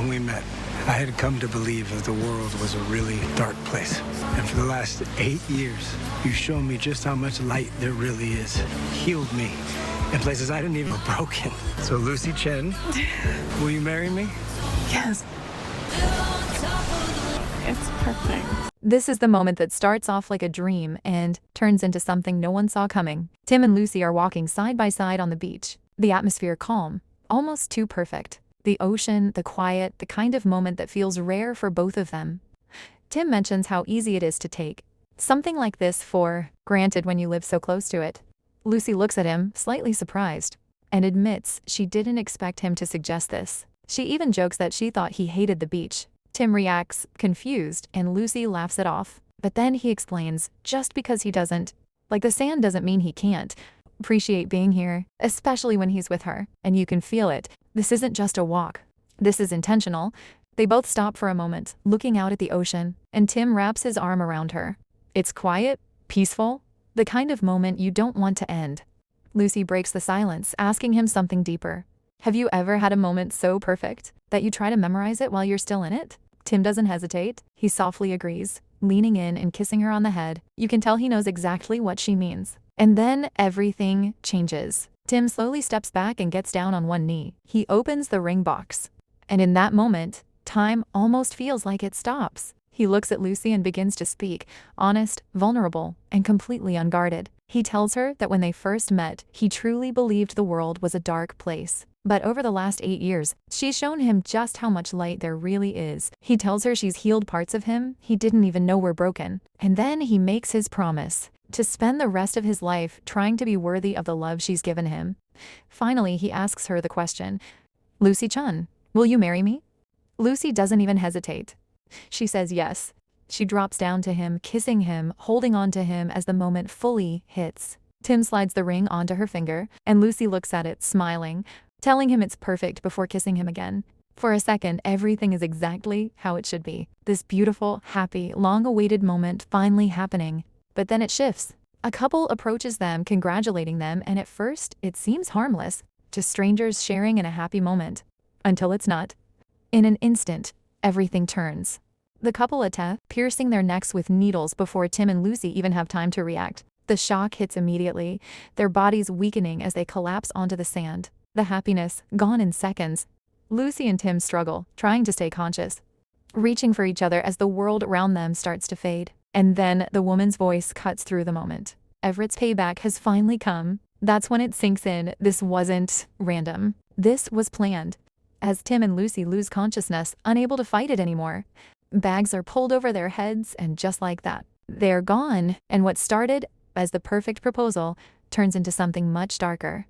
When we met, I had come to believe that the world was a really dark place. And for the last 8 years, you've shown me just how much light there really is. Healed me in places I didn't even know broken. So Lucy Chen, will you marry me? Yes. It's perfect. This is the moment that starts off like a dream and turns into something no one saw coming. Tim and Lucy are walking side by side on the beach. The atmosphere calm, almost too perfect. The ocean, the quiet, the kind of moment that feels rare for both of them. Tim mentions how easy it is to take something like this for granted when you live so close to it. Lucy looks at him, slightly surprised, and admits she didn't expect him to suggest this. She even jokes that she thought he hated the beach. Tim reacts, confused, and Lucy laughs it off. But then he explains, just because he doesn't, like the sand doesn't mean he can't appreciate being here, especially when he's with her, and you can feel it. This isn't just a walk. This is intentional. They both stop for a moment, looking out at the ocean, and Tim wraps his arm around her. It's quiet, peaceful, the kind of moment you don't want to end. Lucy breaks the silence, asking him something deeper. Have you ever had a moment so perfect that you try to memorize it while you're still in it? Tim doesn't hesitate. He softly agrees, leaning in and kissing her on the head. You can tell he knows exactly what she means. And then everything changes. Tim slowly steps back and gets down on one knee. He opens the ring box. And in that moment, time almost feels like it stops. He looks at Lucy and begins to speak, honest, vulnerable, and completely unguarded. He tells her that when they first met, he truly believed the world was a dark place. But over the last 8 years, she's shown him just how much light there really is. He tells her she's healed parts of him he didn't even know were broken. And then he makes his promise to spend the rest of his life trying to be worthy of the love she's given him. Finally, he asks her the question, Lucy Chen, will you marry me? Lucy doesn't even hesitate. She says yes. She drops down to him, kissing him, holding on to him as the moment fully hits. Tim slides the ring onto her finger, and Lucy looks at it, smiling, telling him it's perfect before kissing him again. For a second, everything is exactly how it should be. This beautiful, happy, long-awaited moment finally happening. But then it shifts. A couple approaches them, congratulating them, and at first, it seems harmless, just strangers sharing in a happy moment. Until it's not. In an instant, everything turns. The couple attack, piercing their necks with needles before Tim and Lucy even have time to react. The shock hits immediately, their bodies weakening as they collapse onto the sand. The happiness, gone in seconds. Lucy and Tim struggle, trying to stay conscious, reaching for each other as the world around them starts to fade. And then the woman's voice cuts through the moment. Everett's payback has finally come. That's when it sinks in. This wasn't random. This was planned. As Tim and Lucy lose consciousness, unable to fight it anymore, bags are pulled over their heads, and just like that, they're gone. And what started as the perfect proposal turns into something much darker.